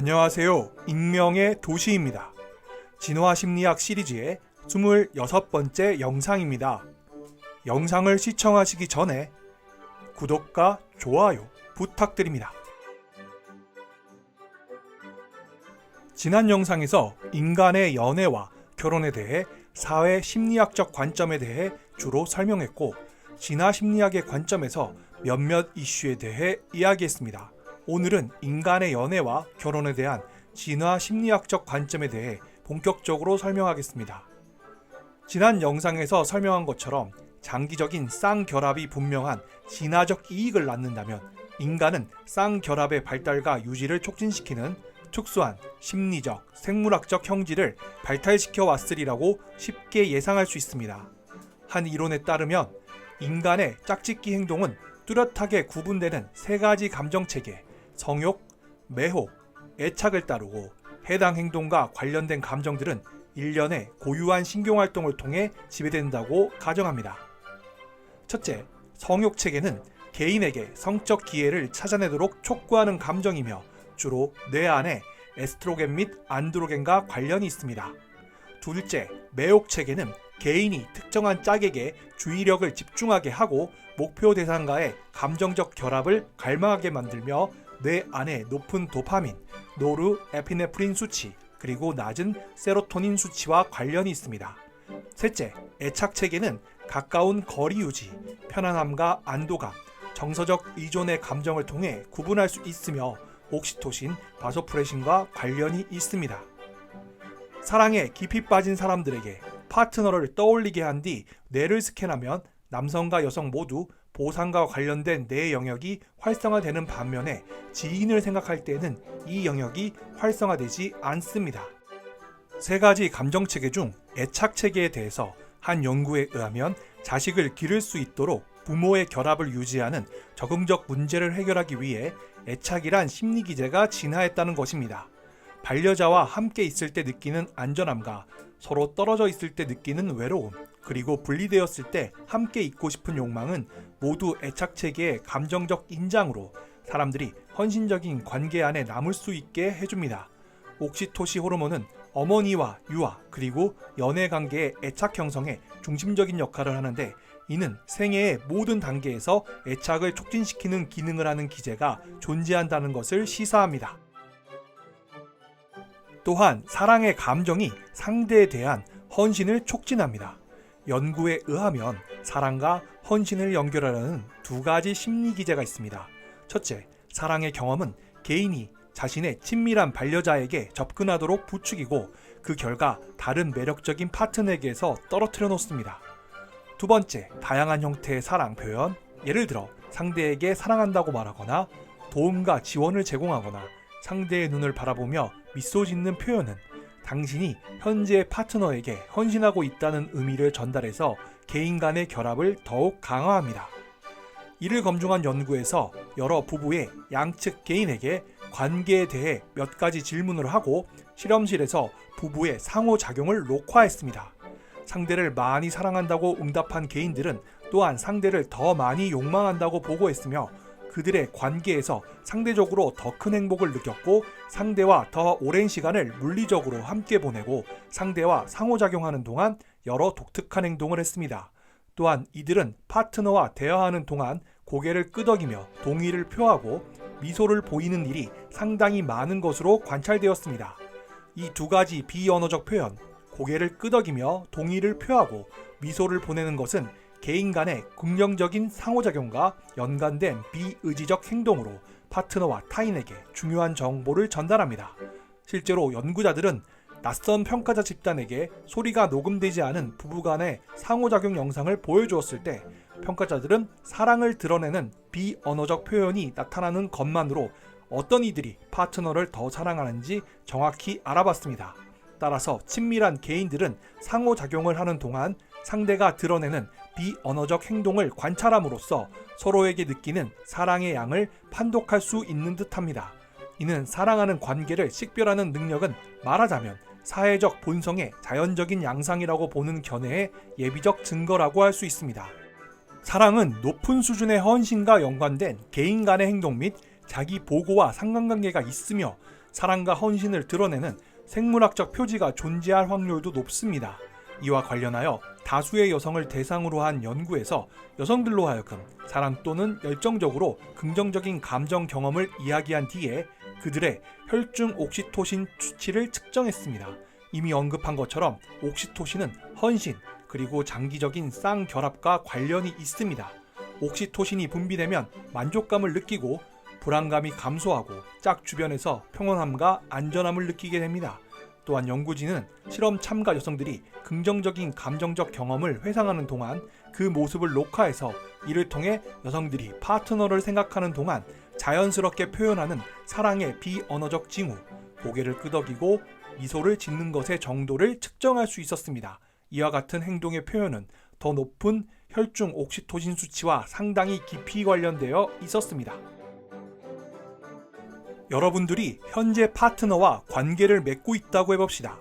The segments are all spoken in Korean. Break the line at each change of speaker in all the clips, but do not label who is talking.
안녕하세요. 익명의 도시입니다. 진화 심리학 시리즈의 26번째 영상입니다. 영상을 시청하시기 전에 구독과 좋아요 부탁드립니다. 지난 영상에서 인간의 연애와 결혼에 대해 사회 심리학적 관점에 대해 주로 설명했고, 진화 심리학의 관점에서 몇몇 이슈에 대해 이야기했습니다. 오늘은 인간의 연애와 결혼에 대한 진화 심리학적 관점에 대해 본격적으로 설명하겠습니다. 지난 영상에서 설명한 것처럼 장기적인 쌍결합이 분명한 진화적 이익을 낳는다면 인간은 쌍결합의 발달과 유지를 촉진시키는 특수한 심리적, 생물학적 형질을 발달시켜 왔으리라고 쉽게 예상할 수 있습니다. 한 이론에 따르면 인간의 짝짓기 행동은 뚜렷하게 구분되는 세 가지 감정체계, 성욕, 매혹, 애착을 따르고, 해당 행동과 관련된 감정들은 일련의 고유한 신경활동을 통해 지배된다고 가정합니다. 첫째, 성욕체계는 개인에게 성적 기회를 찾아내도록 촉구하는 감정이며 주로 뇌 안에 에스트로겐 및 안드로겐과 관련이 있습니다. 둘째, 매혹체계는 개인이 특정한 짝에게 주의력을 집중하게 하고 목표 대상과의 감정적 결합을 갈망하게 만들며 뇌 안에 높은 도파민, 노르에피네프린 수치, 그리고 낮은 세로토닌 수치와 관련이 있습니다. 셋째, 애착체계는 가까운 거리 유지, 편안함과 안도감, 정서적 의존의 감정을 통해 구분할 수 있으며 옥시토신, 바소프레신과 관련이 있습니다. 사랑에 깊이 빠진 사람들에게 파트너를 떠올리게 한 뒤 뇌를 스캔하면 남성과 여성 모두 보상과 관련된 뇌 영역이 활성화되는 반면에 지인을 생각할 때는 이 영역이 활성화되지 않습니다. 세 가지 감정체계 중 애착체계에 대해서 한 연구에 의하면 자식을 기를 수 있도록 부모의 결합을 유지하는 적응적 문제를 해결하기 위해 애착이란 심리기제가 진화했다는 것입니다. 반려자와 함께 있을 때 느끼는 안전함과 서로 떨어져 있을 때 느끼는 외로움, 그리고 분리되었을 때 함께 있고 싶은 욕망은 모두 애착체계의 감정적 인장으로 사람들이 헌신적인 관계 안에 남을 수 있게 해줍니다. 옥시토시 호르몬은 어머니와 유아, 그리고 연애관계의 애착 형성에 중심적인 역할을 하는데, 이는 생애의 모든 단계에서 애착을 촉진시키는 기능을 하는 기제가 존재한다는 것을 시사합니다. 또한 사랑의 감정이 상대에 대한 헌신을 촉진합니다. 연구에 의하면 사랑과 헌신을 연결하는 두 가지 심리 기제가 있습니다. 첫째, 사랑의 경험은 개인이 자신의 친밀한 반려자에게 접근하도록 부추기고 그 결과 다른 매력적인 파트너에게서 떨어뜨려 놓습니다. 두 번째, 다양한 형태의 사랑 표현, 예를 들어 상대에게 사랑한다고 말하거나 도움과 지원을 제공하거나 상대의 눈을 바라보며 미소 짓는 표현은 당신이 현재의 파트너에게 헌신하고 있다는 의미를 전달해서 개인 간의 결합을 더욱 강화합니다. 이를 검증한 연구에서 여러 부부의 양측 개인에게 관계에 대해 몇 가지 질문을 하고 실험실에서 부부의 상호작용을 녹화했습니다. 상대를 많이 사랑한다고 응답한 개인들은 또한 상대를 더 많이 욕망한다고 보고했으며, 그들의 관계에서 상대적으로 더 큰 행복을 느꼈고 상대와 더 오랜 시간을 물리적으로 함께 보내고 상대와 상호작용하는 동안 여러 독특한 행동을 했습니다. 또한 이들은 파트너와 대화하는 동안 고개를 끄덕이며 동의를 표하고 미소를 보이는 일이 상당히 많은 것으로 관찰되었습니다. 이 두 가지 비언어적 표현, 고개를 끄덕이며 동의를 표하고 미소를 보내는 것은 개인 간의 긍정적인 상호작용과 연관된 비의지적 행동으로 파트너와 타인에게 중요한 정보를 전달합니다. 실제로 연구자들은 낯선 평가자 집단에게 소리가 녹음되지 않은 부부간의 상호작용 영상을 보여주었을 때 평가자들은 사랑을 드러내는 비언어적 표현이 나타나는 것만으로 어떤 이들이 파트너를 더 사랑하는지 정확히 알아봤습니다. 따라서 친밀한 개인들은 상호작용을 하는 동안 상대가 드러내는 비언어적 행동을 관찰함으로써 서로에게 느끼는 사랑의 양을 판독할 수 있는 듯합니다. 이는 사랑하는 관계를 식별하는 능력은 말하자면 사회적 본성의 자연적인 양상이라고 보는 견해의 예비적 증거라고 할 수 있습니다. 사랑은 높은 수준의 헌신과 연관된 개인 간의 행동 및 자기 보고와 상관관계가 있으며 사랑과 헌신을 드러내는 생물학적 표지가 존재할 확률도 높습니다. 이와 관련하여 다수의 여성을 대상으로 한 연구에서 여성들로 하여금 사랑 또는 열정적으로 긍정적인 감정 경험을 이야기한 뒤에 그들의 혈중 옥시토신 수치를 측정했습니다. 이미 언급한 것처럼 옥시토신은 헌신 그리고 장기적인 쌍결합과 관련이 있습니다. 옥시토신이 분비되면 만족감을 느끼고 불안감이 감소하고 짝 주변에서 평온함과 안전함을 느끼게 됩니다. 또한 연구진은 실험 참가 여성들이 긍정적인 감정적 경험을 회상하는 동안 그 모습을 녹화해서 이를 통해 여성들이 파트너를 생각하는 동안 자연스럽게 표현하는 사랑의 비언어적 징후, 고개를 끄덕이고 미소를 짓는 것의 정도를 측정할 수 있었습니다. 이와 같은 행동의 표현은 더 높은 혈중 옥시토신 수치와 상당히 깊이 관련되어 있었습니다. 여러분들이 현재 파트너와 관계를 맺고 있다고 해봅시다.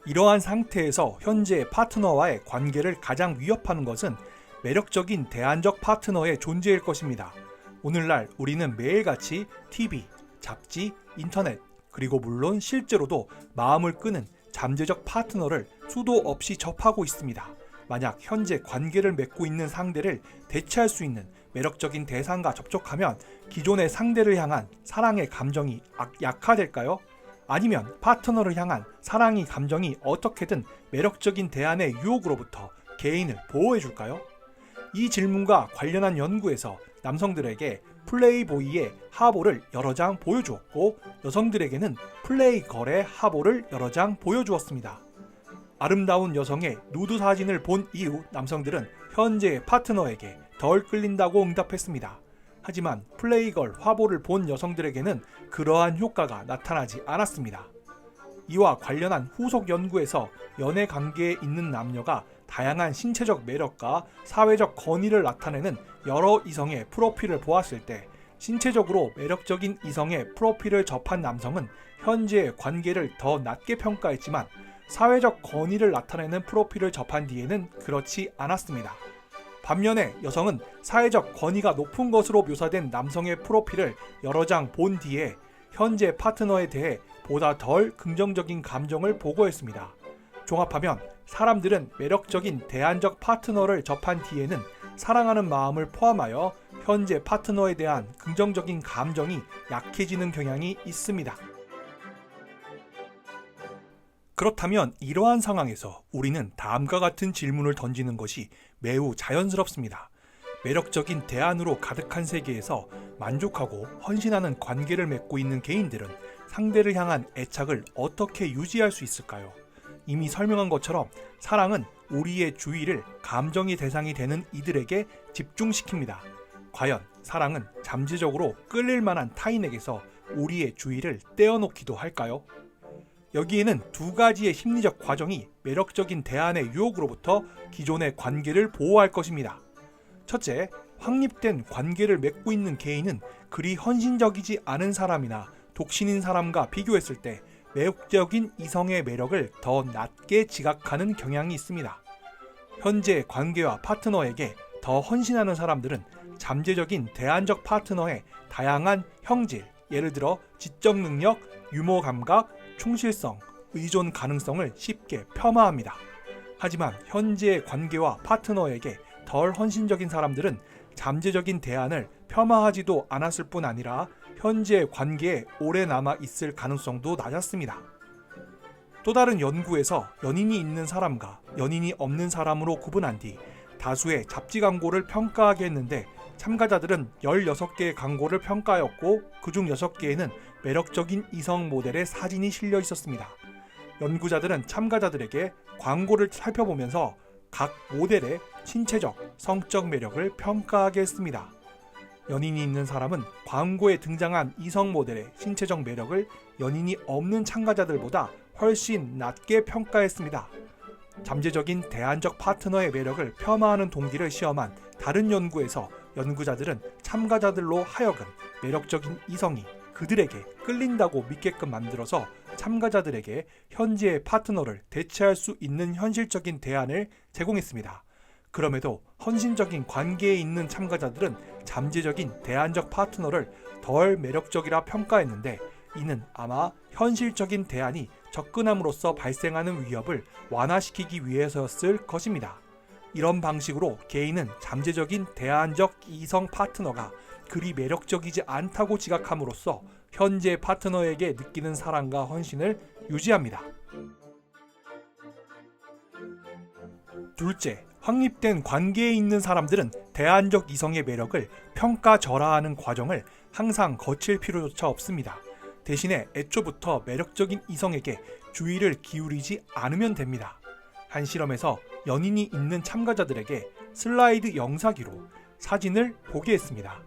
이러한 상태에서 현재 파트너와의 관계를 가장 위협하는 것은 매력적인 대안적 파트너의 존재일 것입니다. 오늘날 우리는 매일같이 TV, 잡지, 인터넷, 그리고 물론 실제로도 마음을 끄는 잠재적 파트너를 수도 없이 접하고 있습니다. 만약 현재 관계를 맺고 있는 상대를 대체할 수 있는 매력적인 대상과 접촉하면 기존의 상대를 향한 사랑의 감정이 약화될까요? 아니면 파트너를 향한 사랑의 감정이 어떻게든 매력적인 대안의 유혹으로부터 개인을 보호해줄까요? 이 질문과 관련한 연구에서 남성들에게 플레이보이의 하보를 여러 장 보여주었고 여성들에게는 플레이걸의 하보를 여러 장 보여주었습니다. 아름다운 여성의 누드 사진을 본 이후 남성들은 현재의 파트너에게 덜 끌린다고 응답했습니다. 하지만 플레이걸 화보를 본 여성들에게는 그러한 효과가 나타나지 않았습니다. 이와 관련한 후속 연구에서 연애 관계에 있는 남녀가 다양한 신체적 매력과 사회적 권위를 나타내는 여러 이성의 프로필을 보았을 때 신체적으로 매력적인 이성의 프로필을 접한 남성은 현재의 관계를 더 낮게 평가했지만 사회적 권위를 나타내는 프로필을 접한 뒤에는 그렇지 않았습니다. 반면에 여성은 사회적 권위가 높은 것으로 묘사된 남성의 프로필을 여러 장 본 뒤에 현재 파트너에 대해 보다 덜 긍정적인 감정을 보고했습니다. 종합하면 사람들은 매력적인 대안적 파트너를 접한 뒤에는 사랑하는 마음을 포함하여 현재 파트너에 대한 긍정적인 감정이 약해지는 경향이 있습니다. 그렇다면 이러한 상황에서 우리는 다음과 같은 질문을 던지는 것이 매우 자연스럽습니다. 매력적인 대안으로 가득한 세계에서 만족하고 헌신하는 관계를 맺고 있는 개인들은 상대를 향한 애착을 어떻게 유지할 수 있을까요? 이미 설명한 것처럼 사랑은 우리의 주의를 감정의 대상이 되는 이들에게 집중시킵니다. 과연 사랑은 잠재적으로 끌릴 만한 타인에게서 우리의 주의를 떼어놓기도 할까요? 여기에는 두 가지의 심리적 과정이 매력적인 대안의 유혹으로부터 기존의 관계를 보호할 것입니다. 첫째, 확립된 관계를 맺고 있는 개인은 그리 헌신적이지 않은 사람이나 독신인 사람과 비교했을 때 매력적인 이성의 매력을 더 낮게 지각하는 경향이 있습니다. 현재 관계와 파트너에게 더 헌신하는 사람들은 잠재적인 대안적 파트너의 다양한 형질, 예를 들어 지적 능력, 유머 감각, 충실성, 의존 가능성을 쉽게 폄하합니다. 하지만 현재의 관계와 파트너에게 덜 헌신적인 사람들은 잠재적인 대안을 폄하하지도 않았을 뿐 아니라 현재의 관계에 오래 남아 있을 가능성도 낮았습니다. 또 다른 연구에서 연인이 있는 사람과 연인이 없는 사람으로 구분한 뒤 다수의 잡지 광고를 평가하게 했는데 참가자들은 16개의 광고를 평가하였고 그중 6개에는 매력적인 이성 모델의 사진이 실려 있었습니다. 연구자들은 참가자들에게 광고를 살펴보면서 각 모델의 신체적, 성적 매력을 평가하게 했습니다. 연인이 있는 사람은 광고에 등장한 이성 모델의 신체적 매력을 연인이 없는 참가자들보다 훨씬 낮게 평가했습니다. 잠재적인 대안적 파트너의 매력을 폄하하는 동기를 시험한 다른 연구에서 연구자들은 참가자들로 하여금 매력적인 이성이 그들에게 끌린다고 믿게끔 만들어서 참가자들에게 현재의 파트너를 대체할 수 있는 현실적인 대안을 제공했습니다. 그럼에도 헌신적인 관계에 있는 참가자들은 잠재적인 대안적 파트너를 덜 매력적이라 평가했는데 이는 아마 현실적인 대안이 접근함으로써 발생하는 위협을 완화시키기 위해서였을 것입니다. 이런 방식으로 개인은 잠재적인 대안적 이성 파트너가 그리 매력적이지 않다고 지각함으로써 현재 파트너에게 느끼는 사랑과 헌신을 유지합니다. 둘째, 확립된 관계에 있는 사람들은 대안적 이성의 매력을 평가절하하는 과정을 항상 거칠 필요조차 없습니다. 대신에 애초부터 매력적인 이성에게 주의를 기울이지 않으면 됩니다. 한 실험에서 연인이 있는 참가자들에게 슬라이드 영상기로 사진을 보게 했습니다.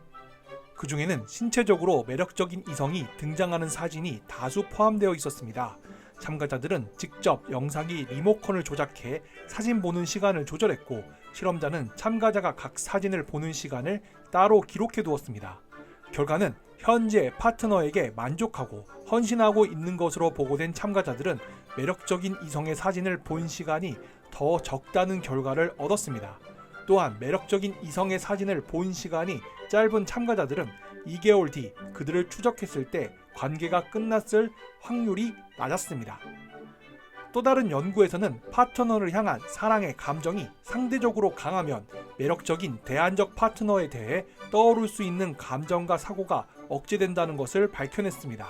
그 중에는 신체적으로 매력적인 이성이 등장하는 사진이 다수 포함되어 있었습니다. 참가자들은 직접 영상기 리모컨을 조작해 사진 보는 시간을 조절했고, 실험자는 참가자가 각 사진을 보는 시간을 따로 기록해 두었습니다. 결과는 현재 파트너에게 만족하고 헌신하고 있는 것으로 보고된 참가자들은 매력적인 이성의 사진을 본 시간이 더 적다는 결과를 얻었습니다. 또한 매력적인 이성의 사진을 본 시간이 짧은 참가자들은 2개월 뒤 그들을 추적했을 때 관계가 끝났을 확률이 낮았습니다. 또 다른 연구에서는 파트너를 향한 사랑의 감정이 상대적으로 강하면 매력적인 대안적 파트너에 대해 떠오를 수 있는 감정과 사고가 억제된다는 것을 밝혀냈습니다.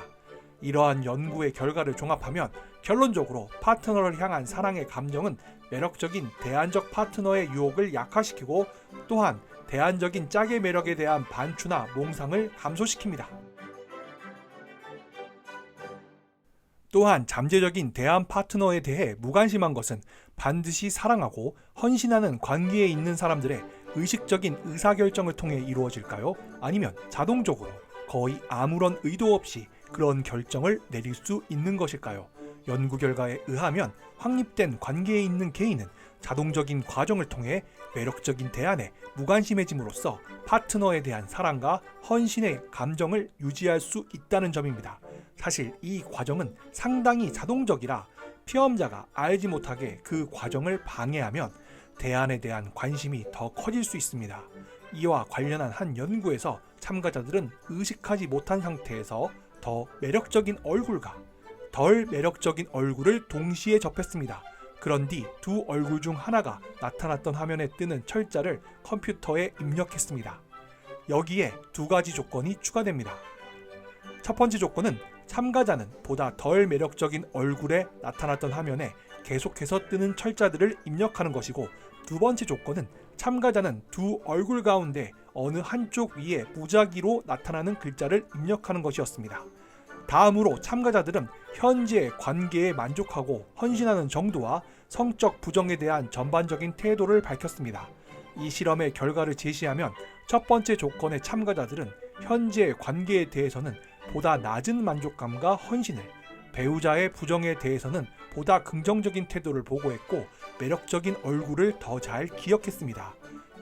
이러한 연구의 결과를 종합하면 결론적으로 파트너를 향한 사랑의 감정은 매력적인 대안적 파트너의 유혹을 약화시키고, 또한 대안적인 짝의 매력에 대한 반추나 몽상을 감소시킵니다. 또한 잠재적인 대안 파트너에 대해 무관심한 것은 반드시 사랑하고 헌신하는 관계에 있는 사람들의 의식적인 의사결정을 통해 이루어질까요? 아니면 자동적으로 거의 아무런 의도 없이 그런 결정을 내릴 수 있는 것일까요? 연구 결과에 의하면 확립된 관계에 있는 개인은 자동적인 과정을 통해 매력적인 대안에 무관심해짐으로써 파트너에 대한 사랑과 헌신의 감정을 유지할 수 있다는 점입니다. 사실 이 과정은 상당히 자동적이라 피험자가 알지 못하게 그 과정을 방해하면 대안에 대한 관심이 더 커질 수 있습니다. 이와 관련한 한 연구에서 참가자들은 의식하지 못한 상태에서 더 매력적인 얼굴과 덜 매력적인 얼굴을 동시에 접했습니다. 그런 뒤 두 얼굴 중 하나가 나타났던 화면에 뜨는 철자를 컴퓨터에 입력했습니다. 여기에 두 가지 조건이 추가됩니다. 첫 번째 조건은 참가자는 보다 덜 매력적인 얼굴에 나타났던 화면에 계속해서 뜨는 철자들을 입력하는 것이고, 두 번째 조건은 참가자는 두 얼굴 가운데 어느 한쪽 위에 무작위로 나타나는 글자를 입력하는 것이었습니다. 다음으로 참가자들은 현재 관계에 만족하고 헌신하는 정도와 성적 부정에 대한 전반적인 태도를 밝혔습니다. 이 실험의 결과를 제시하면 첫 번째 조건의 참가자들은 현재 관계에 대해서는 보다 낮은 만족감과 헌신을, 배우자의 부정에 대해서는 보다 긍정적인 태도를 보고했고 매력적인 얼굴을 더 잘 기억했습니다.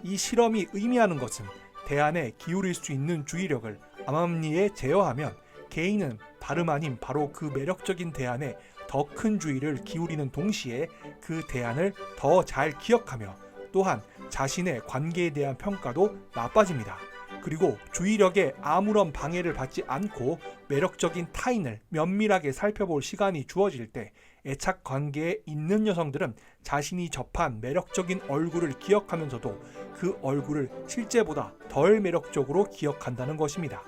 이 실험이 의미하는 것은 대안에 기울일 수 있는 주의력을 암암리에 제어하면 개인은 다름 아닌 바로 그 매력적인 대안에 더 큰 주의를 기울이는 동시에 그 대안을 더 잘 기억하며 또한 자신의 관계에 대한 평가도 나빠집니다. 그리고 주의력에 아무런 방해를 받지 않고 매력적인 타인을 면밀하게 살펴볼 시간이 주어질 때 애착 관계에 있는 여성들은 자신이 접한 매력적인 얼굴을 기억하면서도 그 얼굴을 실제보다 덜 매력적으로 기억한다는 것입니다.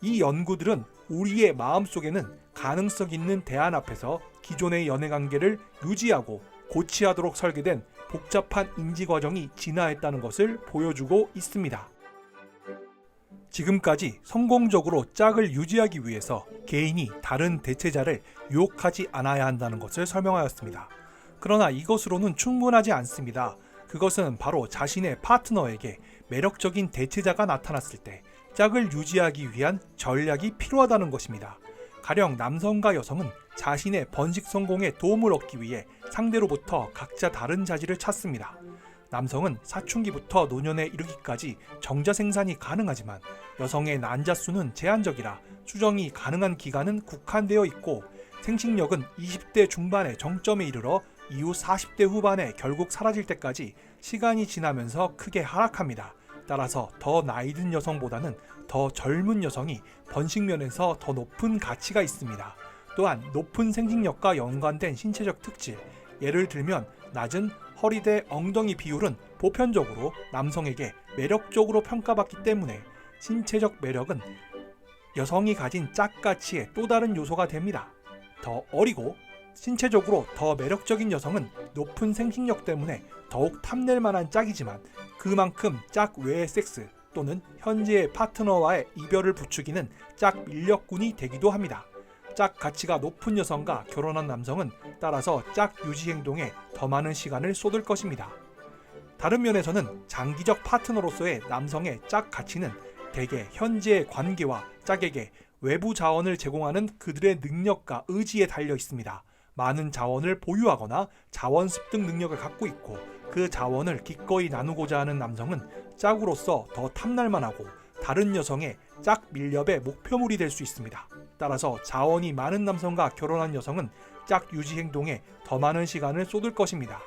이 연구들은 우리의 마음속에는 가능성 있는 대안 앞에서 기존의 연애관계를 유지하고 고취하도록 설계된 복잡한 인지 과정이 진화했다는 것을 보여주고 있습니다. 지금까지 성공적으로 짝을 유지하기 위해서 개인이 다른 대체자를 유혹하지 않아야 한다는 것을 설명하였습니다. 그러나 이것으로는 충분하지 않습니다. 그것은 바로 자신의 파트너에게 매력적인 대체자가 나타났을 때 짝을 유지하기 위한 전략이 필요하다는 것입니다. 가령 남성과 여성은 자신의 번식 성공에 도움을 얻기 위해 상대로부터 각자 다른 자질을 찾습니다. 남성은 사춘기부터 노년에 이르기까지 정자 생산이 가능하지만 여성의 난자 수는 제한적이라 수정이 가능한 기간은 국한되어 있고, 생식력은 20대 중반의 정점에 이르러 이후 40대 후반에 결국 사라질 때까지 시간이 지나면서 크게 하락합니다. 따라서 더 나이 든 여성보다는 더 젊은 여성이 번식면에서 더 높은 가치가 있습니다. 또한 높은 생식력과 연관된 신체적 특질, 예를 들면 낮은 허리대 엉덩이 비율은 보편적으로 남성에게 매력적으로 평가받기 때문에 신체적 매력은 여성이 가진 짝 가치의 또 다른 요소가 됩니다. 더 어리고 신체적으로 더 매력적인 여성은 높은 생식력 때문에 더욱 탐낼 만한 짝이지만 그만큼 짝 외의 섹스 또는 현재의 파트너와의 이별을 부추기는 짝 밀렵꾼이 되기도 합니다. 짝 가치가 높은 여성과 결혼한 남성은 따라서 짝 유지 행동에 더 많은 시간을 쏟을 것입니다. 다른 면에서는 장기적 파트너로서의 남성의 짝 가치는 대개 현재의 관계와 짝에게 외부 자원을 제공하는 그들의 능력과 의지에 달려 있습니다. 많은 자원을 보유하거나 자원 습득 능력을 갖고 있고 그 자원을 기꺼이 나누고자 하는 남성은 짝으로서 더 탐날만하고 다른 여성의 짝 밀렵의 목표물이 될 수 있습니다. 따라서 자원이 많은 남성과 결혼한 여성은 짝 유지 행동에 더 많은 시간을 쏟을 것입니다.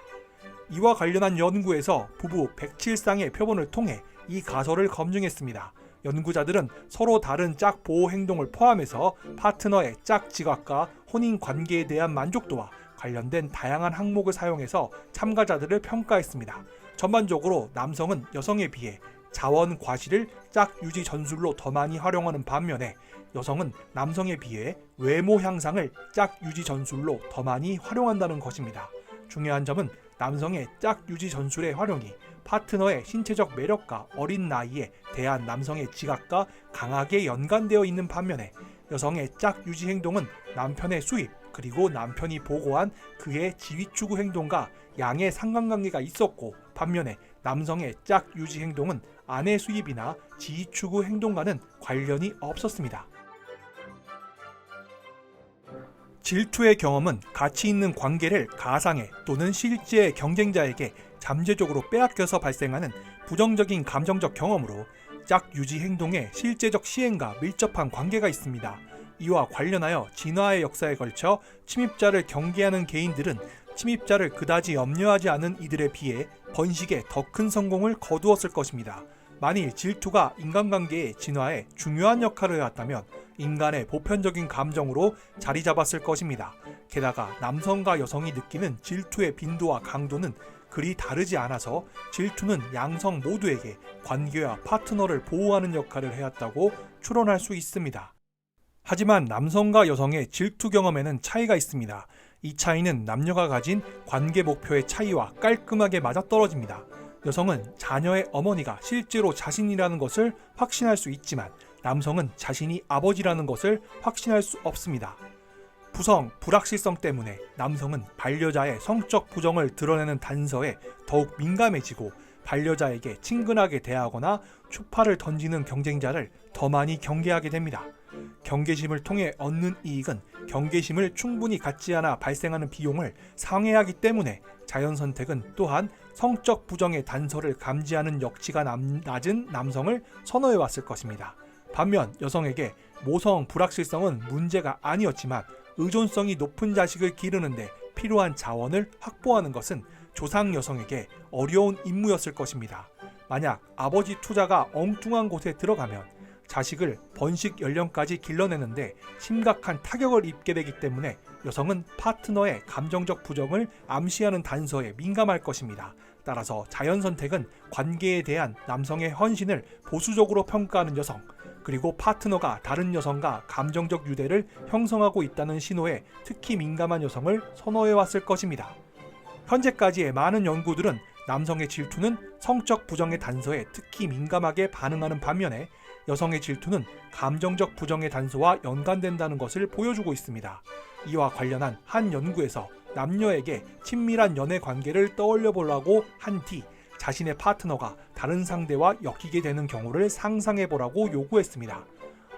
이와 관련한 연구에서 부부 107쌍의 표본을 통해 이 가설을 검증했습니다. 연구자들은 서로 다른 짝 보호 행동을 포함해서 파트너의 짝 지각과 혼인 관계에 대한 만족도와 관련된 다양한 항목을 사용해서 참가자들을 평가했습니다. 전반적으로 남성은 여성에 비해 자원 과실을 짝 유지 전술로 더 많이 활용하는 반면에 여성은 남성에 비해 외모 향상을 짝 유지 전술로 더 많이 활용한다는 것입니다. 중요한 점은 남성의 짝 유지 전술의 활용이 파트너의 신체적 매력과 어린 나이에 대한 남성의 지각과 강하게 연관되어 있는 반면에 여성의 짝 유지 행동은 남편의 수입 그리고 남편이 보고한 그의 지위 추구 행동과 양의 상관관계가 있었고 반면에 남성의 짝 유지 행동은 아내 수입이나 지위 추구 행동과는 관련이 없었습니다. 질투의 경험은 가치 있는 관계를 가상의 또는 실제의 경쟁자에게 잠재적으로 빼앗겨서 발생하는 부정적인 감정적 경험으로 짝 유지 행동의 실제적 시행과 밀접한 관계가 있습니다. 이와 관련하여 진화의 역사에 걸쳐 침입자를 경계하는 개인들은 침입자를 그다지 염려하지 않은 이들에 비해 번식에 더 큰 성공을 거두었을 것입니다. 만일 질투가 인간관계의 진화에 중요한 역할을 해왔다면 인간의 보편적인 감정으로 자리 잡았을 것입니다. 게다가 남성과 여성이 느끼는 질투의 빈도와 강도는 그리 다르지 않아서 질투는 양성 모두에게 관계와 파트너를 보호하는 역할을 해왔다고 추론할 수 있습니다. 하지만 남성과 여성의 질투 경험에는 차이가 있습니다. 이 차이는 남녀가 가진 관계 목표의 차이와 깔끔하게 맞아떨어집니다. 여성은 자녀의 어머니가 실제로 자신이라는 것을 확신할 수 있지만 남성은 자신이 아버지라는 것을 확신할 수 없습니다. 부성, 불확실성 때문에 남성은 반려자의 성적 부정을 드러내는 단서에 더욱 민감해지고 반려자에게 친근하게 대하거나 추파를 던지는 경쟁자를 더 많이 경계하게 됩니다. 경계심을 통해 얻는 이익은 경계심을 충분히 갖지 않아 발생하는 비용을 상회하기 때문에 자연선택은 또한 성적 부정의 단서를 감지하는 역치가 낮은 남성을 선호해왔을 것입니다. 반면 여성에게 모성 불확실성은 문제가 아니었지만 의존성이 높은 자식을 기르는데 필요한 자원을 확보하는 것은 조상 여성에게 어려운 임무였을 것입니다. 만약 아버지 투자가 엉뚱한 곳에 들어가면 자식을 번식 연령까지 길러내는데 심각한 타격을 입게 되기 때문에 여성은 파트너의 감정적 부정을 암시하는 단서에 민감할 것입니다. 따라서 자연선택은 관계에 대한 남성의 헌신을 보수적으로 평가하는 여성, 그리고 파트너가 다른 여성과 감정적 유대를 형성하고 있다는 신호에 특히 민감한 여성을 선호해왔을 것입니다. 현재까지의 많은 연구들은 남성의 질투는 성적 부정의 단서에 특히 민감하게 반응하는 반면에 여성의 질투는 감정적 부정의 단서와 연관된다는 것을 보여주고 있습니다. 이와 관련한 한 연구에서 남녀에게 친밀한 연애 관계를 떠올려 보라고 한 뒤 자신의 파트너가 다른 상대와 엮이게 되는 경우를 상상해 보라고 요구했습니다.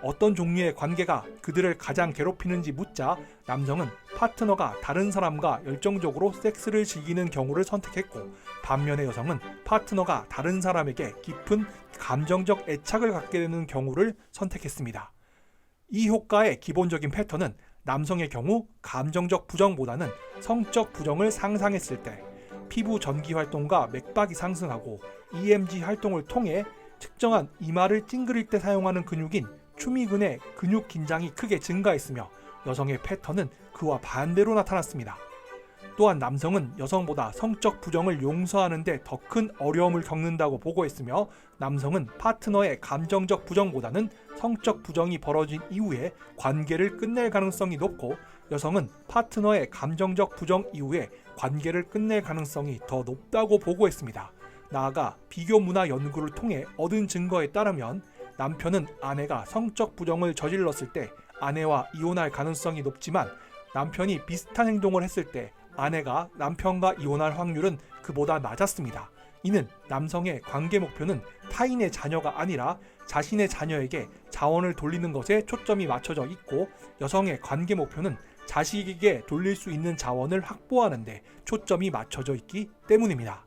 어떤 종류의 관계가 그들을 가장 괴롭히는지 묻자 남성은 파트너가 다른 사람과 열정적으로 섹스를 즐기는 경우를 선택했고 반면에 여성은 파트너가 다른 사람에게 깊은 감정적 애착을 갖게 되는 경우를 선택했습니다. 이 효과의 기본적인 패턴은 남성의 경우 감정적 부정보다는 성적 부정을 상상했을 때 피부 전기 활동과 맥박이 상승하고 EMG 활동을 통해 측정한 이마를 찡그릴 때 사용하는 근육인 추미근의 근육 긴장이 크게 증가했으며 여성의 패턴은 그와 반대로 나타났습니다. 또한 남성은 여성보다 성적 부정을 용서하는 데 더 큰 어려움을 겪는다고 보고했으며 남성은 파트너의 감정적 부정보다는 성적 부정이 벌어진 이후에 관계를 끝낼 가능성이 높고 여성은 파트너의 감정적 부정 이후에 관계를 끝낼 가능성이 더 높다고 보고했습니다. 나아가 비교 문화 연구를 통해 얻은 증거에 따르면 남편은 아내가 성적 부정을 저질렀을 때 아내와 이혼할 가능성이 높지만 남편이 비슷한 행동을 했을 때 아내가 남편과 이혼할 확률은 그보다 낮았습니다. 이는 남성의 관계 목표는 타인의 자녀가 아니라 자신의 자녀에게 자원을 돌리는 것에 초점이 맞춰져 있고 여성의 관계 목표는 자식에게 돌릴 수 있는 자원을 확보하는 데 초점이 맞춰져 있기 때문입니다.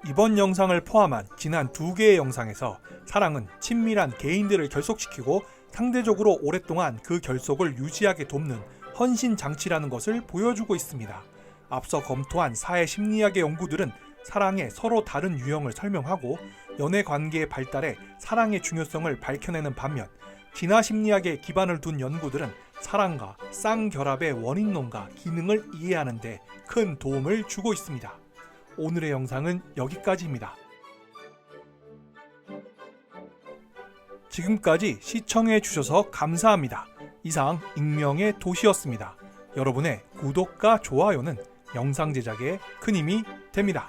이번 영상을 포함한 지난 2개의 영상에서 사랑은 친밀한 개인들을 결속시키고 상대적으로 오랫동안 그 결속을 유지하게 돕는 헌신 장치라는 것을 보여주고 있습니다. 앞서 검토한 사회 심리학의 연구들은 사랑의 서로 다른 유형을 설명하고 연애 관계의 발달에 사랑의 중요성을 밝혀내는 반면 진화 심리학에 기반을 둔 연구들은 사랑과 쌍결합의 원인론과 기능을 이해하는 데 큰 도움을 주고 있습니다. 오늘의 영상은 여기까지입니다. 지금까지 시청해 주셔서 감사합니다. 이상 익명의 도시였습니다. 여러분의 구독과 좋아요는 영상 제작에 큰 힘이 됩니다.